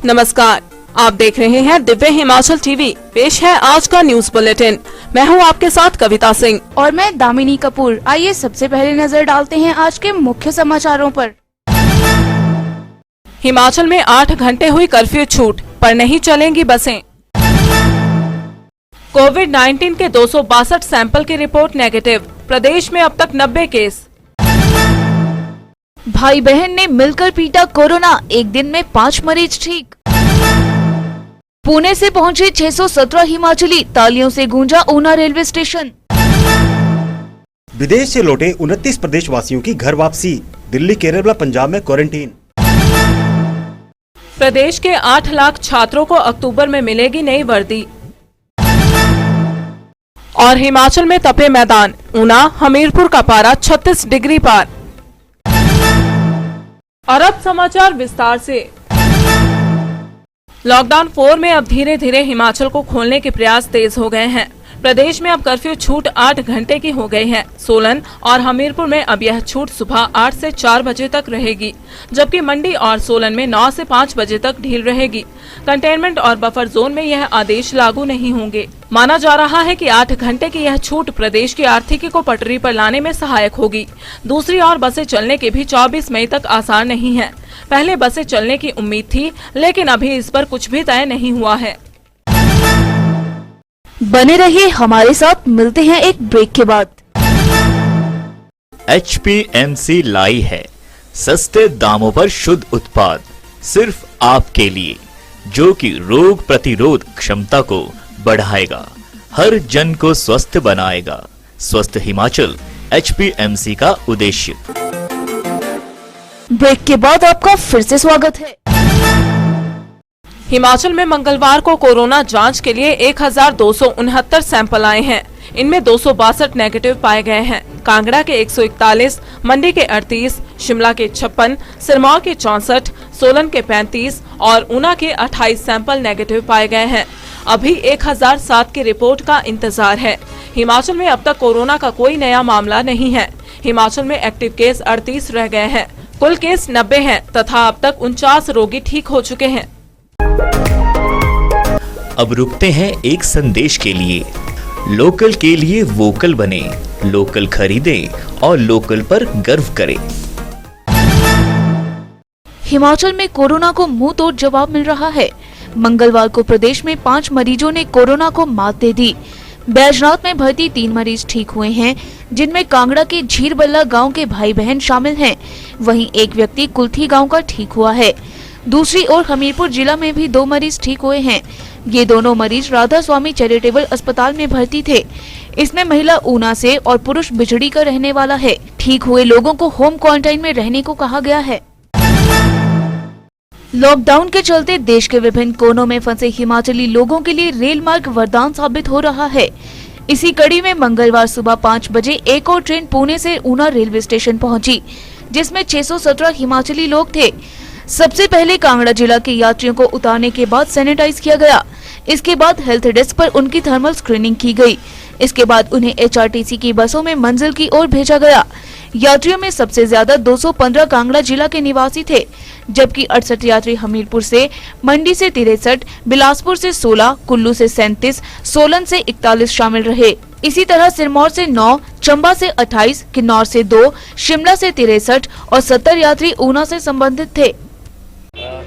नमस्कार, आप देख रहे हैं दिव्य हिमाचल टीवी। पेश है आज का न्यूज बुलेटिन। मैं हूं आपके साथ कविता सिंह और मैं दामिनी कपूर। आइए सबसे पहले नजर डालते हैं आज के मुख्य समाचारों पर। हिमाचल में 8 घंटे हुई कर्फ्यू छूट, पर नहीं चलेंगी बसें। कोविड-19 के 262 सैंपल की रिपोर्ट नेगेटिव। प्रदेश में अब तक 90 केस। भाई बहन ने मिलकर पीटा कोरोना, एक दिन में 5 मरीज ठीक। पुणे से पहुंचे 617 हिमाचली, तालियों से गूंजा ऊना रेलवे स्टेशन। विदेश से लौटे 29 प्रदेशवासियों की घर वापसी, दिल्ली, केरल व पंजाब में क्वारंटीन। प्रदेश के 8 लाख छात्रों को अक्टूबर में मिलेगी नई वर्दी। और हिमाचल में तपे मैदान, ऊना, हमीरपुर का पारा 36 डिग्री पार। और अब समाचार विस्तार से। लॉकडाउन 4 में अब धीरे धीरे हिमाचल को खोलने के प्रयास तेज हो गए हैं। प्रदेश में अब कर्फ्यू छूट 8 घंटे की हो गई है। सोलन और हमीरपुर में अब यह छूट सुबह 8 से 4 बजे तक रहेगी, जबकि मंडी और सोलन में 9 से 5 बजे तक ढील रहेगी। कंटेनमेंट और बफर जोन में यह आदेश लागू नहीं होंगे। माना जा रहा है कि 8 घंटे की यह छूट प्रदेश की आर्थिकी को पटरी पर लाने में सहायक होगी। दूसरी ओर बसें चलने के भी 24 मई तक आसार नहीं है। पहले बसें चलने की उम्मीद थी, लेकिन अभी इस पर कुछ भी तय नहीं हुआ है। बने रहिए हमारे साथ, मिलते हैं एक ब्रेक के बाद। HPMC लाई है सस्ते दामों पर शुद्ध उत्पाद सिर्फ आपके लिए, जो कि रोग प्रतिरोध क्षमता को बढ़ाएगा, हर जन को स्वस्थ बनाएगा। स्वस्थ हिमाचल HPMC का उद्देश्य। ब्रेक के बाद आपका फिर से स्वागत है। हिमाचल में मंगलवार को कोरोना जांच के लिए 1269 सैंपल आए हैं। इनमें 262 नेगेटिव पाए गए हैं। कांगड़ा के 141, मंडी के 38, शिमला के 56, सिरमौर के 64, सोलन के 35 और ऊना के 28 सैंपल नेगेटिव पाए गए हैं। अभी 1007 की रिपोर्ट का इंतजार है। हिमाचल में अब तक कोरोना का कोई नया मामला नहीं है। हिमाचल में एक्टिव केस 38 रह गए हैं। कुल केस 90 हैं तथा अब तक 49 रोगी ठीक हो चुके हैं। अब रुकते हैं एक संदेश के लिए। लोकल के लिए वोकल बने, लोकल खरीदें और लोकल पर गर्व करें। हिमाचल में कोरोना को मुंह तोड़ जवाब मिल रहा है। मंगलवार को प्रदेश में 5 मरीजों ने कोरोना को मात दे दी। बैजनाथ में भर्ती 3 मरीज ठीक हुए हैं, जिनमें कांगड़ा के झीरबल्ला गांव के भाई बहन शामिल हैं। वहीं एक व्यक्ति कुल्थी गांव का ठीक हुआ है। दूसरी ओर हमीरपुर जिला में भी 2 मरीज ठीक हुए हैं। ये दोनों मरीज राधा स्वामी चैरिटेबल अस्पताल में भर्ती थे। इसमें महिला ऊना से और पुरुष बिजड़ी का रहने वाला है। ठीक हुए लोगों को होम क्वारंटाइन में रहने को कहा गया है। लॉकडाउन के चलते देश के विभिन्न कोनों में फंसे हिमाचली लोगों के लिए रेल मार्ग वरदान साबित हो रहा है। इसी कड़ी में मंगलवार सुबह 5 बजे एक और ट्रेन पुणे से ऊना रेलवे स्टेशन पहुंची, जिसमें 617 हिमाचली लोग थे। सबसे पहले कांगड़ा जिला के यात्रियों को उतारने के बाद सैनिटाइज किया गया। इसके बाद हेल्थ डेस्क पर उनकी थर्मल स्क्रीनिंग की गई। इसके बाद उन्हें HRTC की बसों में मंजिल की ओर भेजा गया। यात्रियों में सबसे ज्यादा 215 कांगड़ा जिला के निवासी थे, जबकि 68 यात्री हमीरपुर से, मंडी से 63, बिलासपुर से 16, कुल्लू से 37, सोलन से 41 शामिल रहे। इसी तरह सिरमौर से 9, चंबा से 28, किन्नौर से 2, शिमला से 63 और 70 यात्री ऊना से संबंधित थे।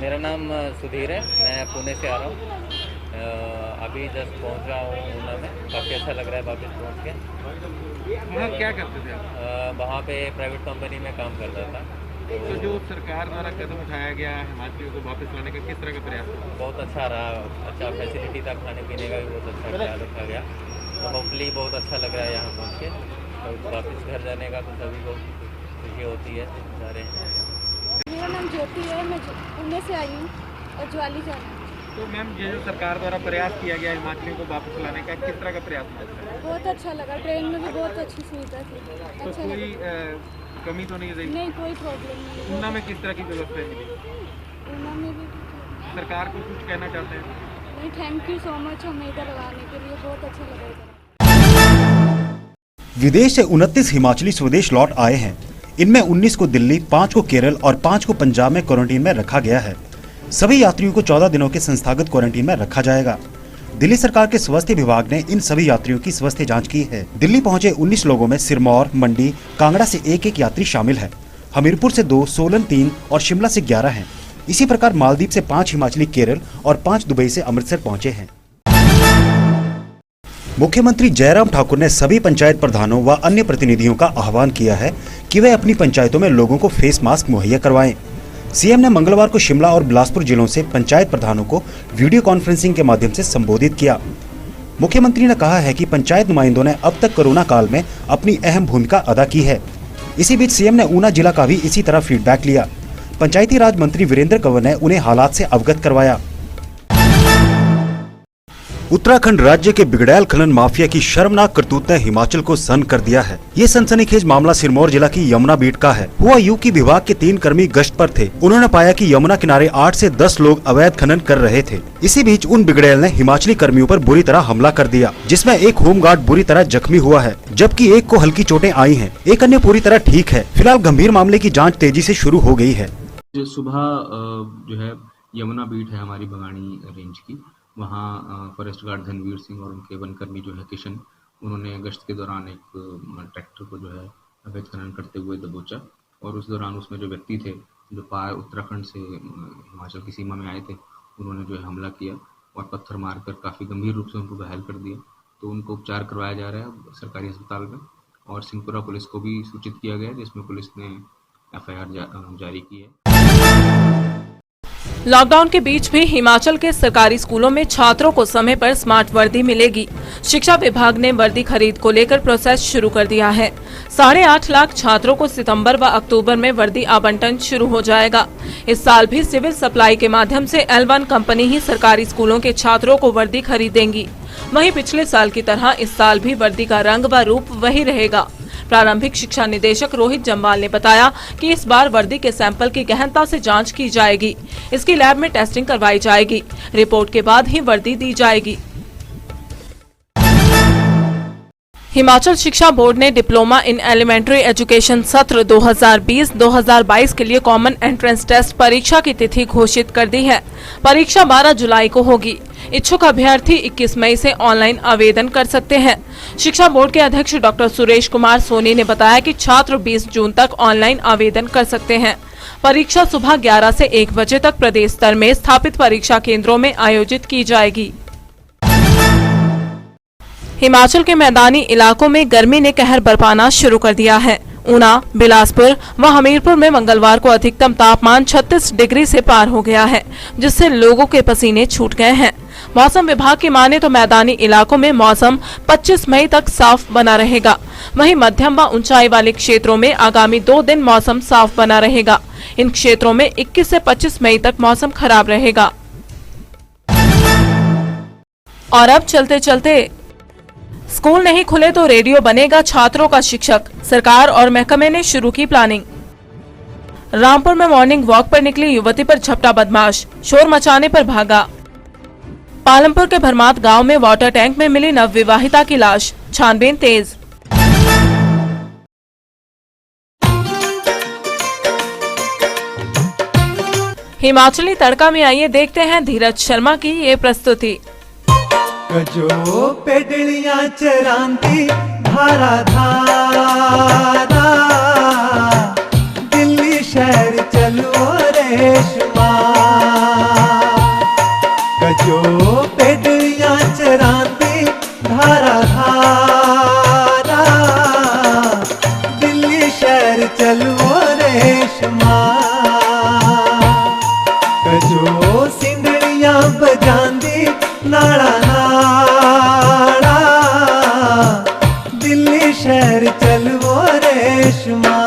मेरा नाम सुधीर है, मैं पुणे से आ रहा हूँ। अभी जस्ट पहुँच रहा हूँ ऊना में। काफ़ी अच्छा लग रहा है वापस पहुँच के। वहाँ क्या करते थे आप? वहाँ पे प्राइवेट कंपनी में काम करता था। तो जो सरकार द्वारा कदम उठाया गया हिमाचलियों को वापस लाने का, किस तरह का प्रयास हुआ? बहुत अच्छा रहा। अच्छा फैसिलिटी था, खाने पीने का भी बहुत अच्छा ख्याल रखा गया। तो होपफुली बहुत अच्छा लग रहा है यहाँ पहुँच के। तो वापस घर जाने का तो सभी को खुशी होती है। जा रहे हैं। मेरा नाम ज्योति है, मैं पुणे से आई हूँ और ज्वाली जा रही हूँ। तो मैम, ये जो सरकार द्वारा प्रयास किया गया हिमाचलियों को वापस लाने का, किस तरह का प्रयास हुआ? बहुत अच्छा लगा। ट्रेन में भी बहुत अच्छी सुविधा थी। तो अच्छा कोई कमी तो नहीं रही? नहीं, कोई प्रॉब्लम नहीं। ऊना में किस तरह की व्यवस्था मिली? ऊना में भी सरकार को कुछ कहना चाहते हैं? नहीं, थैंक यू सो मच हमें इधर लाने के लिए, बहुत अच्छा लगा इधर। विदेश से 29 हिमाचली स्वदेश लौट आए हैं। इनमें 19 को दिल्ली, 5 को केरल और 5 को पंजाब में क्वारंटीन में रखा गया है। सभी यात्रियों को 14 दिनों के संस्थागत क्वारंटीन में रखा जाएगा। दिल्ली सरकार के स्वास्थ्य विभाग ने इन सभी यात्रियों की स्वास्थ्य जांच की है। दिल्ली पहुंचे 19 लोगों में सिरमौर, मंडी, कांगड़ा से एक यात्री शामिल है। हमीरपुर से 2, सोलन 3 और शिमला से 11 हैं। इसी प्रकार मालदीव से 5 हिमाचली केरल और 5 दुबई से अमृतसर पहुंचे हैं। मुख्यमंत्री जयराम ठाकुर ने सभी पंचायत प्रधानों व अन्य प्रतिनिधियों का आह्वान किया है कि वे अपनी पंचायतों में लोगों को फेस मास्क मुहैया करवाएं। सीएम ने मंगलवार को शिमला और बिलासपुर जिलों से पंचायत प्रधानों को वीडियो कॉन्फ्रेंसिंग के माध्यम से संबोधित किया। मुख्यमंत्री ने कहा है कि पंचायत नुमाइंदों ने अब तक कोरोना काल में अपनी अहम भूमिका अदा की है। इसी बीच सीएम ने ऊना जिला का भी इसी तरह फीडबैक लिया। पंचायती राज मंत्री वीरेंद्र कंवर ने उन्हें हालात से अवगत करवाया। उत्तराखंड राज्य के बिगड़ैल खनन माफिया की शर्मनाक करतूत ने हिमाचल को सन्न कर दिया है। ये सनसनीखेज मामला सिरमौर जिला की यमुना बीट का है। हुआ यूं कि विभाग के 3 कर्मी गश्त पर थे। उन्होंने पाया कि यमुना किनारे 8 से 10 लोग अवैध खनन कर रहे थे। इसी बीच उन बिगड़ैल ने हिमाचली कर्मियों पर बुरी तरह हमला कर दिया, जिसमें एक होमगार्ड बुरी तरह जख्मी हुआ है, जबकि एक को हल्की चोटें आई हैं। एक अन्य पूरी तरह ठीक है। फिलहाल गंभीर मामले की जाँच तेजी से शुरू हो गई है। सुबह जो है यमुना बीट है हमारी बगानी रेंज की, वहाँ फॉरेस्ट गार्ड धनवीर सिंह और उनके वनकर्मी जो है किशन, उन्होंने गश्त के दौरान एक ट्रैक्टर को जो है अवैध खनन करते हुए दबोचा और उस दौरान उसमें जो व्यक्ति थे जो पार उत्तराखंड से हिमाचल की सीमा में आए थे, उन्होंने जो है हमला किया और पत्थर मारकर काफ़ी गंभीर रूप से उनको घायल कर दिया। तो उनको उपचार करवाया जा रहा है सरकारी अस्पताल में और सिंहपुरा पुलिस को भी सूचित किया गया, जिसमें पुलिस ने FIR जारी की है। लॉकडाउन के बीच भी हिमाचल के सरकारी स्कूलों में छात्रों को समय पर स्मार्ट वर्दी मिलेगी। शिक्षा विभाग ने वर्दी खरीद को लेकर प्रोसेस शुरू कर दिया है। 8.5 लाख छात्रों को सितंबर व अक्टूबर में वर्दी आवंटन शुरू हो जाएगा। इस साल भी सिविल सप्लाई के माध्यम से L1 कंपनी ही सरकारी स्कूलों के छात्रों को वर्दी खरीदेंगी। वहीं पिछले साल की तरह इस साल भी वर्दी का रंग व रूप वही रहेगा। प्रारंभिक शिक्षा निदेशक रोहित जम्वाल ने बताया कि इस बार वर्दी के सैंपल की गहनता से जांच की जाएगी। इसकी लैब में टेस्टिंग करवाई जाएगी। रिपोर्ट के बाद ही वर्दी दी जाएगी। हिमाचल शिक्षा बोर्ड ने डिप्लोमा इन एलिमेंट्री एजुकेशन सत्र 2020-2022 के लिए कॉमन एंट्रेंस टेस्ट परीक्षा की तिथि घोषित कर दी है। परीक्षा 12 जुलाई को होगी। इच्छुक अभ्यर्थी 21 मई से ऑनलाइन आवेदन कर सकते हैं। शिक्षा बोर्ड के अध्यक्ष डॉक्टर सुरेश कुमार सोनी ने बताया कि छात्र 20 जून तक ऑनलाइन आवेदन कर सकते हैं। परीक्षा सुबह 11 से 1 बजे तक प्रदेश स्तर में स्थापित परीक्षा केंद्रों में आयोजित की जाएगी। हिमाचल के मैदानी इलाकों में गर्मी ने कहर बरपाना शुरू कर दिया है। ऊना, बिलासपुर व हमीरपुर में मंगलवार को अधिकतम तापमान 36 डिग्री से पार हो गया है, जिससे लोगों के पसीने छूट गए हैं। मौसम विभाग की माने तो मैदानी इलाकों में मौसम 25 मई तक साफ बना रहेगा। वहीं मध्यम व ऊंचाई वाले क्षेत्रों में आगामी 2 दिन मौसम साफ बना रहेगा। इन क्षेत्रों में 21 से 25 मई तक मौसम खराब रहेगा। और अब चलते चलते स्कूल नहीं खुले तो रेडियो बनेगा छात्रों का शिक्षक। सरकार और महकमे ने शुरू की प्लानिंग। रामपुर में मॉर्निंग वॉक पर निकली युवती पर झपटा बदमाश, शोर मचाने पर भागा। पालमपुर के भरमात गांव में वाटर टैंक में मिली नवविवाहिता की लाश, छानबीन तेज। हिमाचली तड़का में आइए देखते हैं धीरज शर्मा की ये प्रस्तुति। जो पेडलियां चरांदी धारा धारा, दिल्ली शहर चलो रेशमा। जो पेडलियां चरांदी धारा धारा, दिल्ली शहर चलो रेशमा। जो सिंधड़ियां बजांदी नाड़ा नाड़ा, दिल्ली शहर चलवो रेशमा।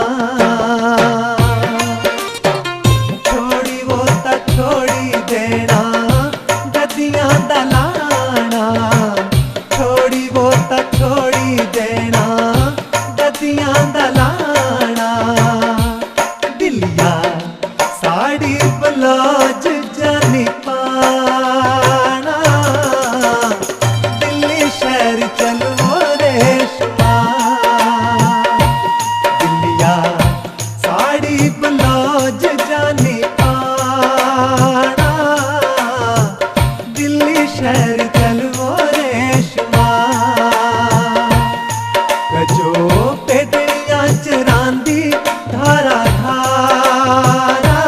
छोड़ी वो ता छोड़ धारा धारा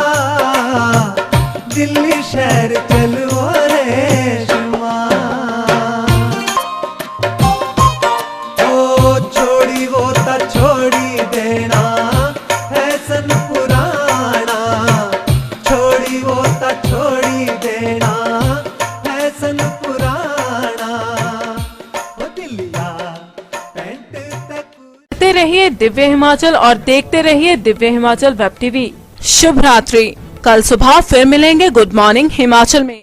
दिल्ली शहर चलो रेशमा ओ छोड़ी वो ता छोड़ी देना फैशन पुराना छोड़ी वो ता छोड़ी देना फैशन पुराना ओ दिल्लिया पैंट तक देखते रहिए दिव्य हिमाचल और देखते रहिए दिव्य हिमाचल वेब टीवी। शुभ रात्रि। कल सुबह फिर मिलेंगे गुड मॉर्निंग हिमाचल में।